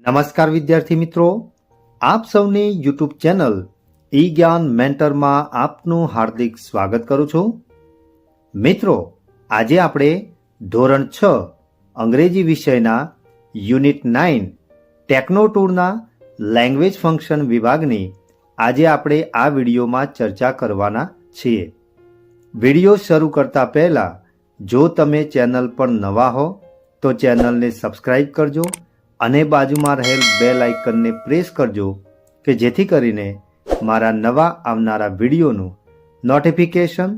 નમસ્કાર વિદ્યાર્થી મિત્રો, આપ સૌની યુટ્યુબ ચેનલ ઈ જ્ઞાન મેન્ટરમાં આપનું હાર્દિક સ્વાગત કરું છું. મિત્રો, આજે આપણે ધોરણ 6 અંગ્રેજી વિષયના યુનિટ 9 ટેકનો ટૂરના લેંગ્વેજ ફંક્શન વિભાગની આજે આપણે આ વિડીયોમાં ચર્ચા કરવાના છીએ. વિડીયો શરૂ કરતા પહેલા જો તમે ચેનલ પર નવા હો તો ચેનલને સબસ્ક્રાઇબ કરજો અને બાજુમાં રહેલ બેલ આઇકનને પ્રેસ કરજો કે જેથી કરીને મારા નવા આવનારા વિડીયોનું નોટિફિકેશન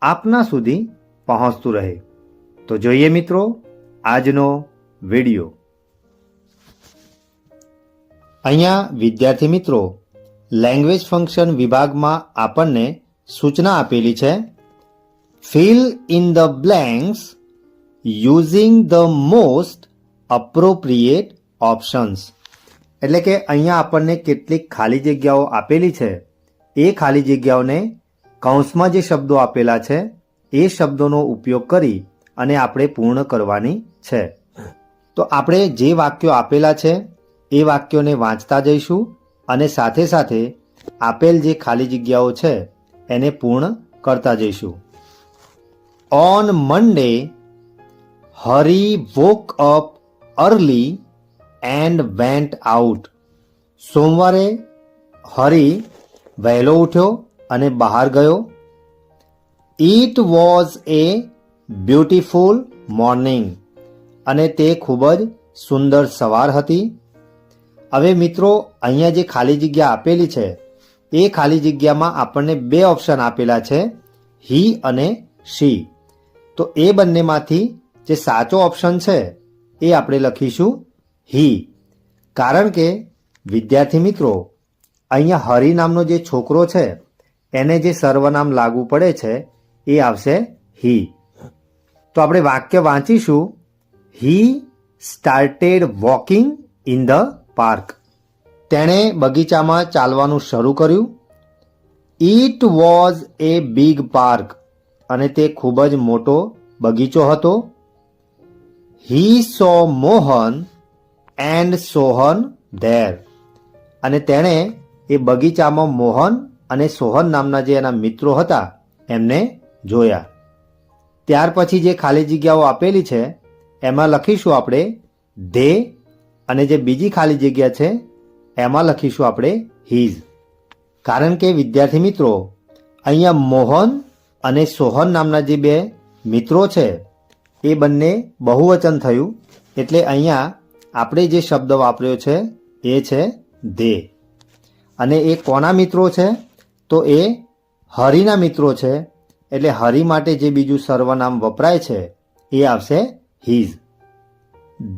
આપના સુધી પહોંચતું રહે. તો જોઈએ મિત્રો આજનો વિડીયો. અહીંયા વિદ્યાર્થી મિત્રો લેંગ્વેજ ફંક્શન વિભાગમાં આપણને સૂચના આપેલી છે, fill in the blanks using the most appropriate options. એટલે કે અહીંયા આપણને કેટલીક ખાલી જગ્યાઓ આપેલી છે, એ ખાલી જગ્યાઓને કૌંસમાં જે શબ્દો આપેલા છે એ શબ્દોનો ઉપયોગ કરી અને આપણે પૂર્ણ કરવાની છે. તો આપણે જે વાક્યો આપેલા છે એ વાક્યોને વાંચતા જઈશું અને સાથે સાથે આપેલ જે ખાલી જગ્યાઓ છે એને પૂર્ણ કરતા જઈશું. On Monday Hari woke up early and vent out. સોમવારે હરી વહેલો ઉઠ્યો અને બહાર ગયો. It was A beautiful morning. અને તે ખૂબ જ સુંદર સવાર હતી. હવે મિત્રો અહીંયા જે ખાલી જગ્યા આપેલી છે એ ખાલી જગ્યામાં આપણને બે ઓપ્શન આપેલા છે, હી અને શી. તો એ બંનેમાંથી જે સાચો ઓપ્શન છે એ આપણે લખીશું હી. કારણ કે વિદ્યાર્થી મિત્રો અહીંયા હરી નામનો જે છોકરો છે એને જે સર્વનામ લાગુ પડે છે એ આવશે હી. તો આપણે વાક્ય વાંચીશું, he started walking in the park. તેણે બગીચામાં ચાલવાનું શરૂ કર્યું. It was a big park. અને તે ખૂબ જ મોટો બગીચો હતો. He saw Mohan and Sohan there. અને તેણે એ બગીચામાં મોહન અને સોહન નામના જે એના મિત્રો હતા એમને જોયા. ત્યાર પછી જે ખાલી જગ્યાઓ આપેલી છે એમાં લખીશું આપણે ધે, અને જે બીજી ખાલી જગ્યા છે એમાં લખીશું આપણે હીઝ. કારણ કે વિદ્યાર્થી મિત્રો અહીંયા મોહન અને સોહન નામના જે બે મિત્રો છે એ બંને બહુવચન થયું, એટલે અહીંયા આપણે જે શબ્દ વાપર્યો છે એ છે ધે. અને એ કોના મિત્રો છે? તો એ હરિના મિત્રો છે, એટલે હરિ માટે જે બીજું સર્વનામ વપરાય છે એ આવશે his.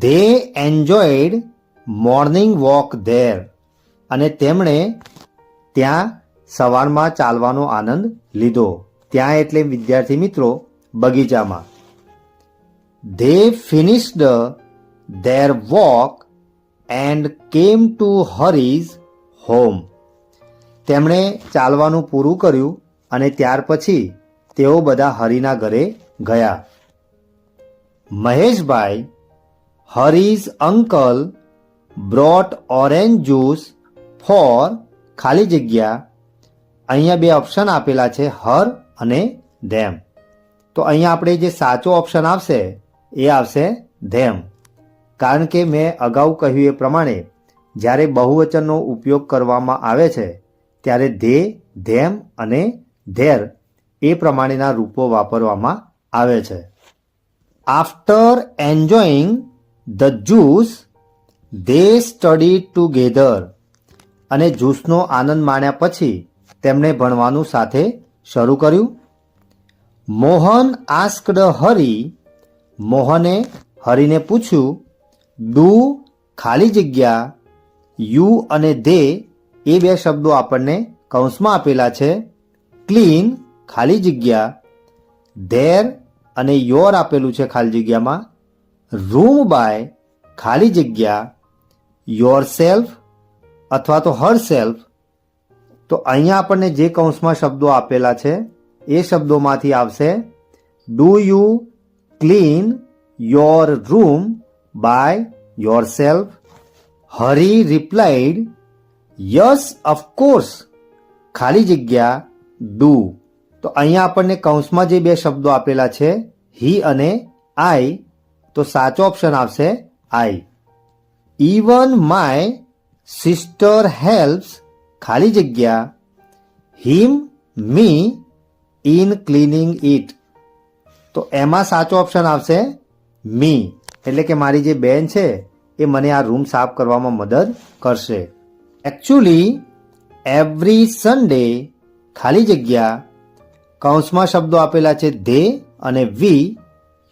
They enjoyed morning walk there. અને તેમણે ત્યાં સવારમાં ચાલવાનો આનંદ લીધો. ત્યાં એટલે વિદ્યાર્થી મિત્રો બગીચામાં. They finished there walk and came to Hari's home. તેમણે ચાલવાનું પૂરું કર્યું અને ત્યાર પછી તેઓ બધા હરિના ઘરે ગયા. મહેશભાઈ Hari's uncle brought orange juice for ખાલી જગ્યા. અહીંયા બે ઓપ્શન આપેલા છે, હર અને ધેમ. તો અહીંયા આપણે જે સાચો ઓપ્શન આવશે એ આવશે ધેમ. કારણ કે મેં અગાઉ કહ્યું એ પ્રમાણે જ્યારે બહુવચનનો ઉપયોગ કરવામાં આવે છે ત્યારે ધે, ધેમ અને ધેર એ પ્રમાણેના રૂપો વાપરવામાં આવે છે. After enjoying the juice they study together. અને જ્યુસનો આનંદ માણ્યા પછી તેમણે ભણવાનું સાથે શરૂ કર્યું. મોહન આસ્કડ હરી. મોહને હરીને પૂછ્યું, ડુ ખાલી જગ્યા યુ અને ધે એ બે શબ્દો આપણને કૌંસમાં આપેલા છે, ક્લીન ખાલી જગ્યા ધેર અને યોર આપેલું છે ખાલી જગ્યામાં, રૂમ બાય ખાલી જગ્યા યોર સેલ્ફ અથવા તો હર સેલ્ફ. તો અહીંયા આપણને જે કૌંસમાં શબ્દો આપેલા છે એ શબ્દોમાંથી આવશે do you clean your room by your Hari replied, yes of course, ખાલી જગ્યા ડુ. તો અહીંયા આપણને કૌંસમાં જે બે શબ્દો આપેલા છે હી અને આઈ, તો સાચો ઓપ્શન આવશે આઈ. ઇવન માય સિસ્ટર હેલ્પ્સ, ખાલી જગ્યા હિમ મી ઇન ક્લીનિંગ ઇટ. તો એમાં સાચો ઓપ્શન આવશે મી, એટલે કે મારી જે બેન છે એ મને આ રૂમ સાફ કરવામાં મદદ કરશે. એકચ્યુઅલી એવરી સન્ડે, ખાલી જગ્યા કૌંસમાં શબ્દો આપેલા છે ધે અને વી,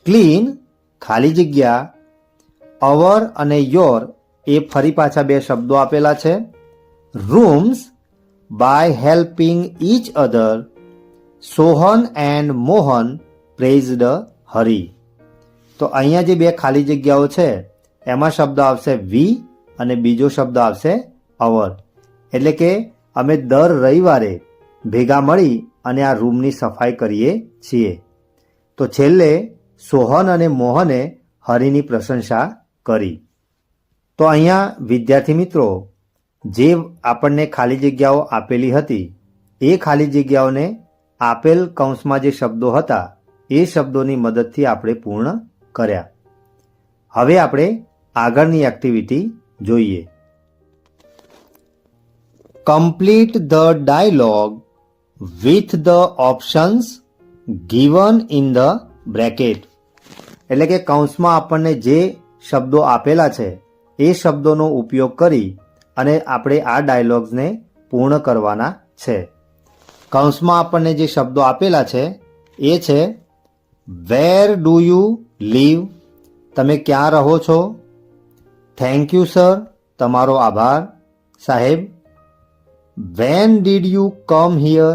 ક્લીન ખાલી જગ્યા અવર અને યોર, એ ફરી પાછા બે શબ્દો આપેલા છે. Rooms by helping each other, Sohan and Mohan praised Hari. તો અહીંયા જે બે ખાલી જગ્યાઓ છે એમાં શબ્દ આવશે વી અને બીજો શબ્દ આવશે અવર. એટલે કે અમે દર રવિવારે ભેગા મળી અને આ રૂમની સફાઈ કરીએ છીએ. તો છેલ્લે સોહન અને મોહને હરિની પ્રશંસા કરી. તો અહીંયા વિદ્યાર્થી મિત્રો, જે આપણને ખાલી જગ્યાઓ આપેલી હતી એ ખાલી જગ્યાઓને આપેલ કૌંસમાં જે શબ્દો હતા એ શબ્દોની મદદથી આપણે પૂર્ણ કર્યા. હવે આપણે આગળની એક્ટિવિટી જોઈએ. Complete the dialogue with the options given in the bracket. એટલે કે કૌંસમાં આપણને જે શબ્દો આપેલા છે એ શબ્દોનો ઉપયોગ કરી અને આપણે આ ડાયલોગ્સને પૂર્ણ કરવાના છે. કૌંસમાં આપણને જે શબ્દો આપેલા છે એ છે વેર ડુ યુ લીવ, તમે ક્યાં રહો છો? થેન્ક યુ સર, તમારો આભાર સાહેબ. When did you come here,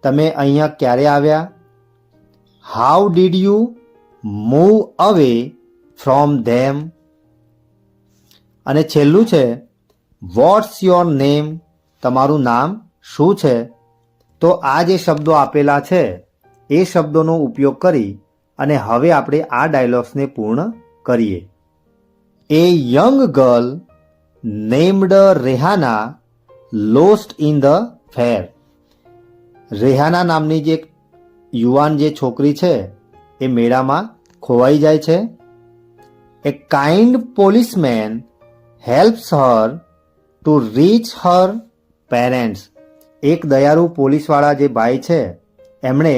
તમે અહીંયા ક્યારે આવ્યા? How did you move away from them. અને છેલ્લું છે વોટ્સ યોર નેમ, તમારું નામ શું છે? તો આ જે શબ્દો આપેલા છે એ શબ્દોનો ઉપયોગ કરી અને હવે આપણે આ ડાયલોગ્સને પૂર્ણ કરીએ. A young girl named Rehana lost in the fair. Rehana નામની જે યુવાન જે છોકરી છે એ મેળામાં ખોવાઈ જાય છે. A kind policeman helps her to reach her parents. એક દયાળુ પોલીસવાળા જે ભાઈ છે એમણે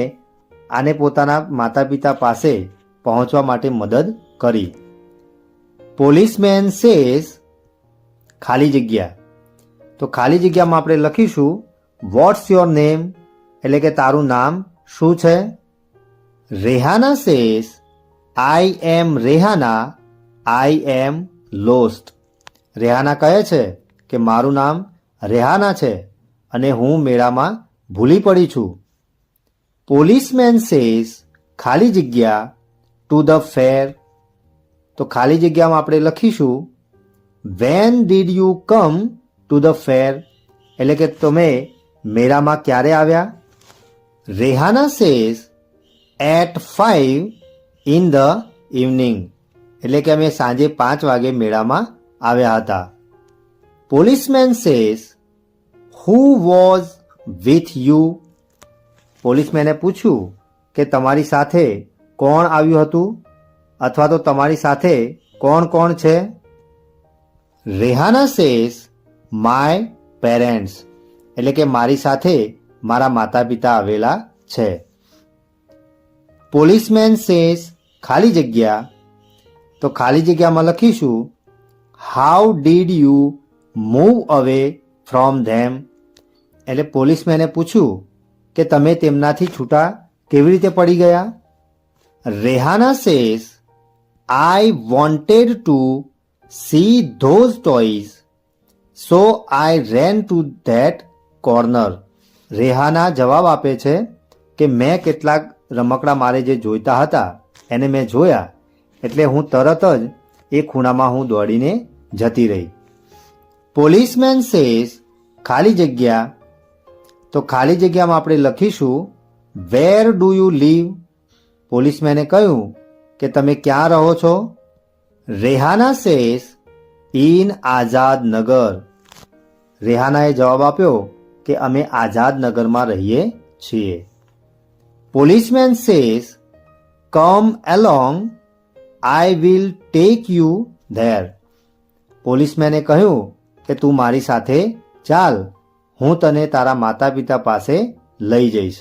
આને પોતાના માતા પિતા પાસે પહોંચવા માટે મદદ કરી. પોલીસમેન સેઝ, ખાલી જગ્યા. તો ખાલી જગ્યામાં આપણે લખીશું વોટ્સ યોર નેમ, એટલે કે તારું નામ શું છે? Rehana says I M Rehana, I M lost. Rehana કહે છે કે મારું નામ રેહાના છે અને હું મેળામાં ભૂલી પડી છું. પોલીસમેન સેઝ ખાલી જગ્યા ટુ ધ ફેર. તો ખાલી જગ્યામાં આપણે લખીશું when did you come to the fair, એટલે કે તમે મેળામાં ક્યારે આવ્યા? Rehana says at 5 in the evening, એટલે કે અમે સાંજે 5 વાગે મેળામાં આવ્યા હતા. Policeman says who was with you. પોલીસમેને પૂછ્યું કે તમારી સાથે કોણ આવ્યું હતું અથવા તો તમારી સાથે કોણ કોણ છે? રેહાના સેઝ માય પેરેન્ટ્સ, એટલે કે મારી સાથે મારા માતા પિતા આવેલા છે. પોલીસમેન સેઝ ખાલી જગ્યા. તો ખાલી જગ્યામાં લખીશું how did you move away from ધેમ. એટલે પોલીસમેને પૂછ્યું કે તમે તેમનાથી છૂટા કેવી રીતે પડી ગયા? Rehana says I wanted to C those toys so I ran to that corner. Rehana જવાબ આપે છે કે મેં કેટલાક રમકડા મારે જે જોઈતા હતા એને મેં જોયા એટલે હું તરત જ એ ખૂણામાં હું દોડીને જતી રહી. પોલીસમેન સેઝ ખાલી જગ્યા. તો ખાલી જગ્યામાં આપણે લખીશું વેર ડુ યુ લીવ. પોલીસમેને કહ્યું કે તમે ક્યાં રહો છો? રેહાના સેઝ ઇન આઝાદ નગર. રેહાનાએ જવાબ આપ્યો કે અમે આઝાદ નગરમાં રહીએ છીએ. Policeman says come along, I will take you there. પોલીસમેને કહ્યું કે તું મારી સાથે ચાલ, હું તને તારા માતા પિતા પાસે લઈ જઈશ.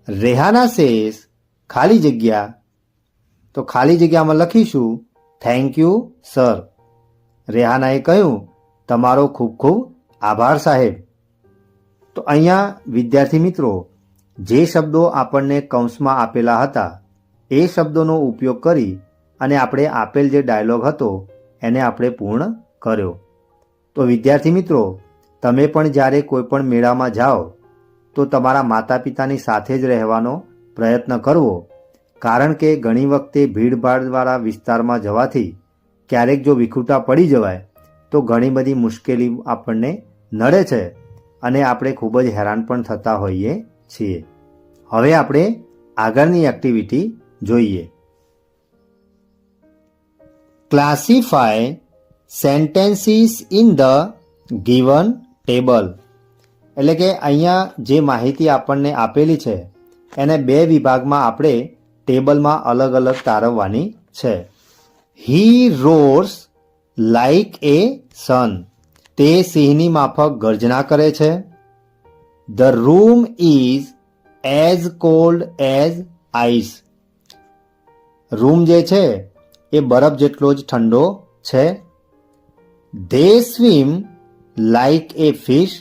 રેહાના સેઝ ખાલી જગ્યા, તો ખાલી જગ્યામાં લખીશું થેન્ક યુ સર. રેહાનાએ કહ્યું તમારો ખૂબ ખૂબ આભાર સાહેબ. તો અહીંયા વિદ્યાર્થી મિત્રો જે શબ્દો આપણને કૌંસમાં આપેલા હતા એ શબ્દોનો ઉપયોગ કરી અને આપણે આપેલ જે ડાયલોગ હતો એને આપણે પૂર્ણ કર્યો. તો વિદ્યાર્થી મિત્રો તમે પણ જ્યારે કોઈ પણ મેળામાં જાઓ તો તમારા માતા પિતાની સાથે જ રહેવાનો પ્રયત્ન કરવો, કારણ કે ઘણી વખતે ભીડભાડવાળા વિસ્તારમાં જવાથી ક્યારેક જો વિખૂટા પડી જવાય તો ઘણી બધી મુશ્કેલી આપણને નડે છે અને આપણે ખૂબ જ હેરાન પણ થતા હોઈએ છીએ. હવે આપણે આગળની એક્ટિવિટી જોઈએ. Classify sentences in the given table. એટલે કે અહીંયા જે માહિતી આપણને આપેલી છે એને બે વિભાગમાં આપણે ટેબલમાં અલગ અલગ તારવવાની છે. He roars like a sun. તે સિંહની માફક ગર્જના કરે છે. The room is as cold as ice. Room જે છે એ બરફ જેટલો જ ઠંડો છે. They swim like a fish.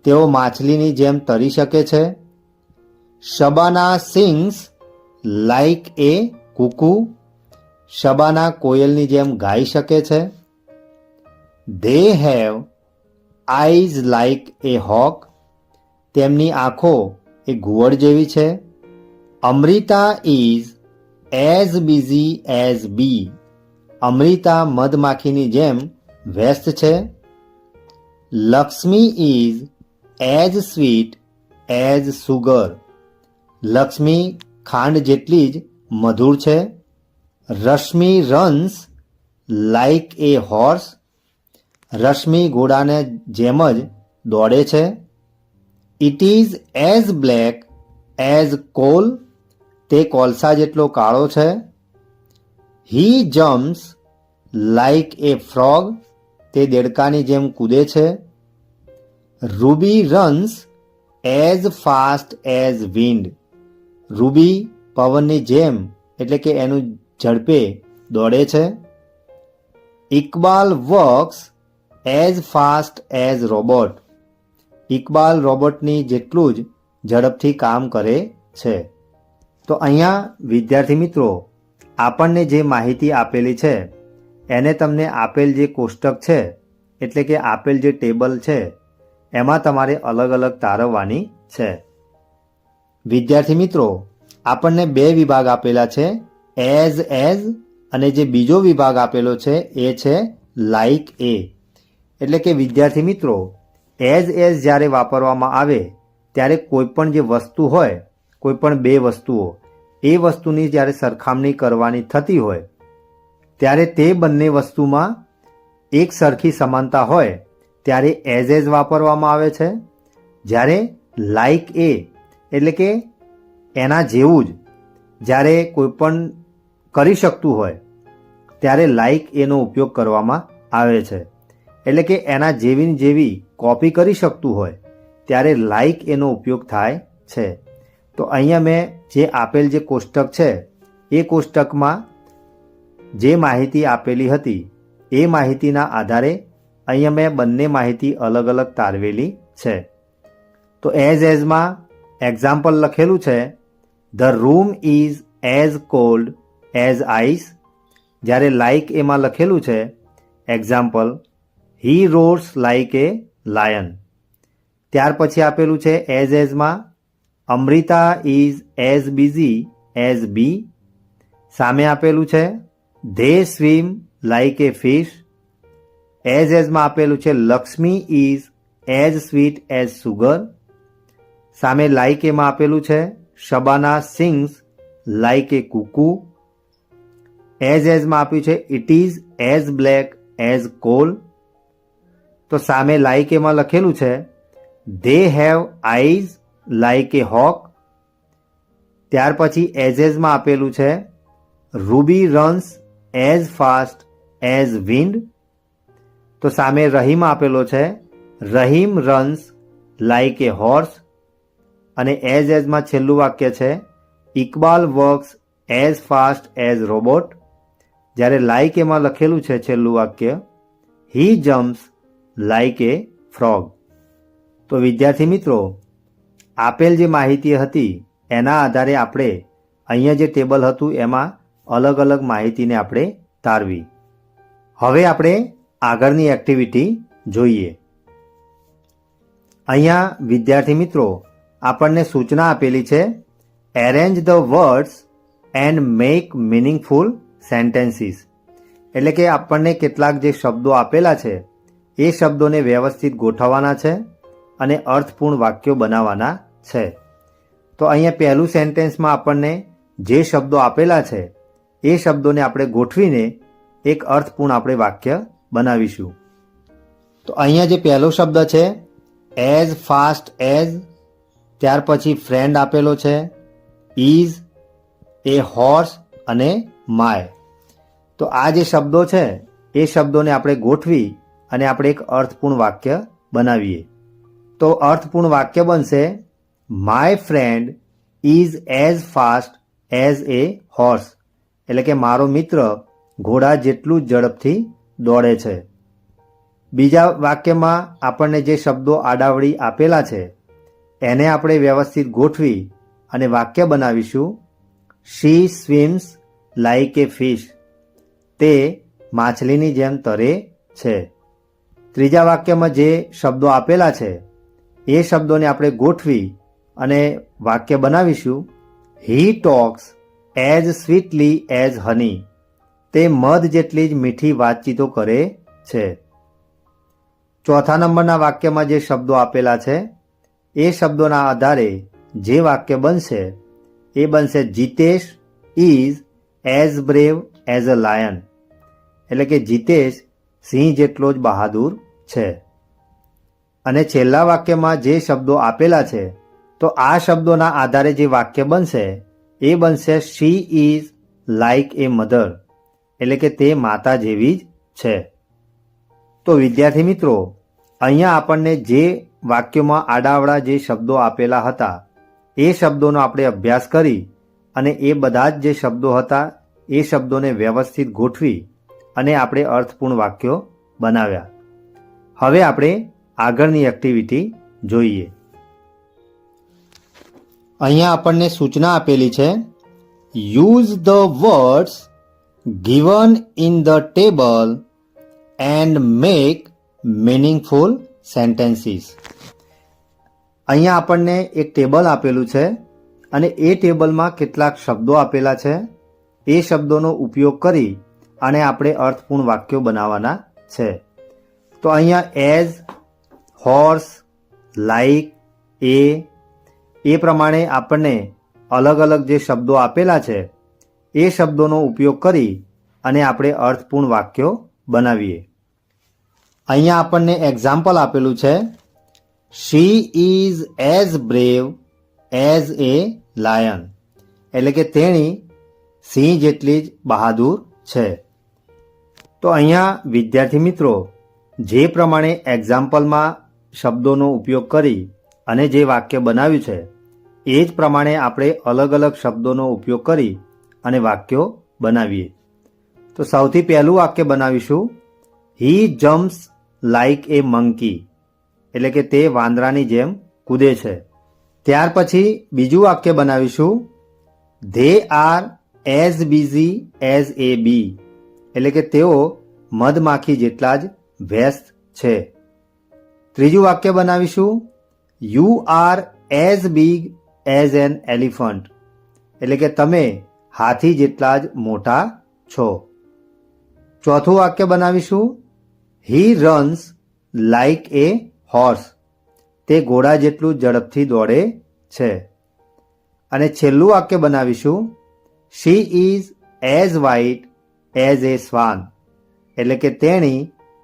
તેઓ માછલીની જેમ તરી શકે છે. Shabana sings like a cuckoo. Shabana કોયલની જેમ ગાઈ શકે છે. They have eyes like a hawk. તેમની આંખો એ ઘુવડ જેવી છે. Amrita is as busy as બી. અમૃતા મધમાખીની જેમ વ્યસ્ત છે. Lakshmi is as sweet as sugar. Lakshmi ખાંડ જેટલી જ મધુર છે. રશ્મિ રન્સ લાઇક એ હોર્સ. રશ્મિ ઘોડાને જેમ જ દોડે છે. It is as black as call. તે કોલસા જેટલો કાળો છે. હી જમ્પ્સ લાઇક એ ફ્રોગ. તે દેડકાની જેમ કૂદે છે. Ruby runs as fast as wind. Ruby પવનની જેમ એટલે કે એનું ઝડપે દોડે છે. Iqbal works as fast as robot. Iqbal રોબોટની જેટલું જ ઝડપથી કામ કરે છે. તો અહીંયા વિદ્યાર્થી મિત્રો આપણને જે માહિતી આપેલી છે એને તમને આપેલ જે કોષ્ટક છે એટલે કે આપેલ જે ટેબલ છે એમાં તમારે અલગ અલગ તારવવાની છે. વિદ્યાર્થી મિત્રો આપણને બે વિભાગ આપેલા છે, એઝ અને જે બીજો વિભાગ આપેલો છે એ છે લાઇક એ. એટલે કે વિદ્યાર્થી મિત્રો એઝ જ્યારે વાપરવામાં આવે ત્યારે કોઈ પણ જે વસ્તુ હોય, કોઈ પણ બે વસ્તુઓ, એ વસ્તુની જ્યારે સરખામણી કરવાની થતી હોય ત્યારે તે બંને વસ્તુમાં એક સરખી સમાનતા હોય ત્યારે એઝ વાપરવામાં આવે છે. જ્યારે લાઇક એ એટલે કે એના જેવું જ જ્યારે કોઈ પણ કરી શકતું હોય ત્યારે લાઇક એનો ઉપયોગ કરવામાં આવે છે. એટલે કે એના જેવી કોપી કરી શકતું હોય ત્યારે લાઇક એનો ઉપયોગ થાય છે. તો અહીંયા મેં જે આપેલ જે કોષ્ટક છે એ કોષ્ટકમાં જે માહિતી આપેલી હતી એ માહિતીના આધારે અહીંયા મેં બંને માહિતી અલગ અલગ તારવેલી છે. તો એઝમાં એક્ઝામ્પલ લખેલું છે, the room is as cold as ice. જ્યારે લાઇક એમાં લખેલું છે example, he roars like a lion. ત્યાર પછી આપેલું છે એઝમાં, Amrita is as busy as bee. સામે આપેલું છે they swim like a fish. એઝમાં આપેલું છે Lakshmi is as sweet as sugar. સામે લાઇક એમાં આપેલું છે Shabana sings like a cuckoo. એઝમાં આપ્યું છે it is as black as coal. તો સામે લાઇક એમાં લખેલું છે they have eyes like a hoc. ત્યાર પછી એઝમાં આપેલું છે Ruby runs as fast as wind. તો સામે રહીમ આપેલો છે રહીમ રન્સ લાઇક એ હોર્સ. અને એઝમાં છેલ્લું વાક્ય છે Iqbal works as fast as robot. જ્યારે લાઇક એમાં લખેલું છે છેલ્લું વાક્ય હી જમ્પ્સ લાઇક એ ફ્રોગ. તો વિદ્યાર્થી મિત્રો, આપેલ જે માહિતી હતી એના આધારે આપણે અહીંયા જે ટેબલ હતું એમાં અલગ અલગ માહિતીને આપણે તારવી. હવે આપણે આગળની એક્ટિવિટી જોઈએ. અહીંયા વિદ્યાર્થી મિત્રો આપણને સૂચના આપેલી છે arrange the words and make meaningful sentences. એટલે કે આપણને કેટલાક જે શબ્દો આપેલા છે એ શબ્દોને વ્યવસ્થિત ગોઠવવાના છે અને અર્થપૂર્ણ વાક્યો બનાવવાના છે. તો અહીંયા પહેલું સેન્ટેન્સમાં આપણને જે શબ્દો આપેલા છે એ શબ્દોને આપણે ગોઠવીને એક અર્થપૂર્ણ આપણે વાક્ય બનાવીશું. તો અહીંયા જે પહેલો શબ્દ છે એઝ ફાસ્ટ એઝ, ત્યાર પછી ફ્રેન્ડ આપેલો છે, ઇઝ, એ હોર્સ અને માય. તો આ જે શબ્દો છે એ શબ્દોને આપણે ગોઠવી અને આપણે એક અર્થપૂર્ણ વાક્ય બનાવીએ. તો અર્થપૂર્ણ વાક્ય બનશે my friend is as fast as a horse. એટલે કે મારો મિત્ર ઘોડા જેટલું જ ઝડપથી દોડે છે. બીજા વાક્યમાં આપણને જે શબ્દો આડાવડી આપેલા છે એને આપણે વ્યવસ્થિત ગોઠવી અને વાક્ય બનાવીશું શી સ્વિમ્સ લાઇક એ ફિશ. તે માછલીની જેમ તરે છે. ત્રીજા વાક્યમાં જે શબ્દો આપેલા છે એ શબ્દોને આપણે ગોઠવી અને વાક્ય બનાવીશું હી ટોક્સ એઝ સ્વીટલી એઝ હની. તે મધ જેટલી જ મીઠી વાતચીતો કરે છે. ચોથા નંબરના વાક્યમાં જે શબ્દો આપેલા છે એ શબ્દોના આધારે જે વાક્ય બનશે એ બનશે Jitesh is as brave as a lion. એટલે કે જીતેશ સિંહ જેટલો જ બહાદુર છે. અને છેલ્લા વાક્યમાં જે શબ્દો આપેલા છે તો આ શબ્દોના આધારે જે વાક્ય બનશે એ બનશે she is like a mother. એટલે કે તે માતા જેવી જ છે. તો વિદ્યાર્થી મિત્રો, અહીંયા આપણને જે વાક્યોમાં આડાવડા જે શબ્દો આપેલા હતા એ શબ્દોનો આપણે અભ્યાસ કરી અને એ બધા જ જે શબ્દો હતા એ શબ્દોને વ્યવસ્થિત ગોઠવી અને આપણે અર્થપૂર્ણ વાક્યો બનાવ્યા. હવે આપણે આગળની એક્ટિવિટી જોઈએ. અહીંયા આપણને સૂચના આપેલી છે use the words given in the table and make meaningful sentences. અહીંયા આપણને એક ટેબલ આપેલું છે અને એ ટેબલમાં કેટલાક શબ્દો આપેલા છે. એ શબ્દોનો ઉપયોગ કરી અને આપણે અર્થપૂર્ણ વાક્યો બનાવવાના છે. તો અહીંયા એઝ, હોર્સ, લાઇક, એ પ્રમાણે આપણને અલગ અલગ જે શબ્દો આપેલા છે એ શબ્દોનો ઉપયોગ કરી અને આપણે અર્થપૂર્ણ વાક્યો બનાવીએ. અહીંયા આપણને એક્ઝામ્પલ આપેલું છે she is as brave as a lion. એટલે કે તેણી સિંહ જેટલી જ બહાદુર છે. તો અહીંયા વિદ્યાર્થી મિત્રો જે પ્રમાણે એક્ઝામ્પલમાં શબ્દોનો ઉપયોગ કરી અને જે વાક્ય બનાવ્યું છે એ જ પ્રમાણે આપણે અલગ અલગ શબ્દોનો ઉપયોગ કરી અને વાક્યો બનાવીએ. તો સૌથી પહેલું વાક્ય બનાવીશું હી જમ્પ્સ લાઇક એ મંકી. એટલે કે તે વાંદરાની જેમ કૂદે છે. ત્યાર પછી બીજું વાક્ય બનાવીશું they are as busy as a bee. એટલે કે તેઓ મધમાખી જેટલા જ વ્યસ્ત છે. ત્રીજું વાક્ય બનાવીશું you are as big as an elephant. એટલે કે તમે હાથી જેટલા જ મોટા છો. ચોથું વાક્ય બનાવીશું હી રન્સ લાઇક એ હોર્સ. તે ઘોડા જેટલું ઝડપથી દોડે છે. અને છેલ્લું વાક્ય બનાવીશું she is as white as a swan. એટલે કે તેણી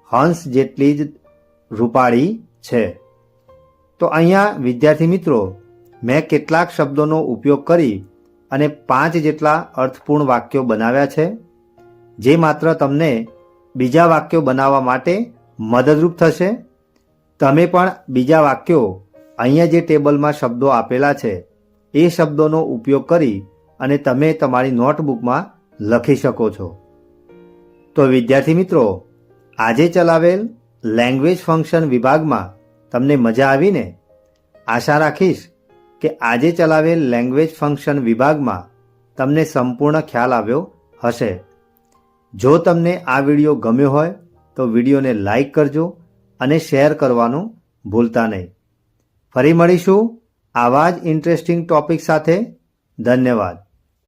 હંસ જેટલી જ રૂપાળી છે. તો અહીંયા વિદ્યાર્થી મિત્રો મેં કેટલાક શબ્દોનો ઉપયોગ કરી અને 5 જેટલા અર્થપૂર્ણ વાક્યો બનાવ્યા છે, જે માત્ર તમને બીજા વાક્યો બનાવવા માટે મદદરૂપ થશે. તમે પણ બીજા વાક્યો અહીંયા જે ટેબલમાં શબ્દો આપેલા છે એ શબ્દોનો ઉપયોગ કરી અને તમે તમારી નોટબુકમાં લખી શકો છો. તો વિદ્યાર્થી મિત્રો, આજે ચલાવેલ લેંગ્વેજ ફંક્શન વિભાગમાં તમને મજા આવીને? આશા રાખીશ કે આજે ચલાવેલ લેંગ્વેજ ફંક્શન વિભાગમાં તમને સંપૂર્ણ ખ્યાલ આવ્યો હશે. જો તમને આ વિડીયો ગમ્યો હોય તો વિડીયોને લાઈક કરજો અને શેર કરવાનું ભૂલતા નહીં. ફરી મળીશું આવા જ ઇન્ટરેસ્ટિંગ ટોપિક સાથે. ધન્યવાદ.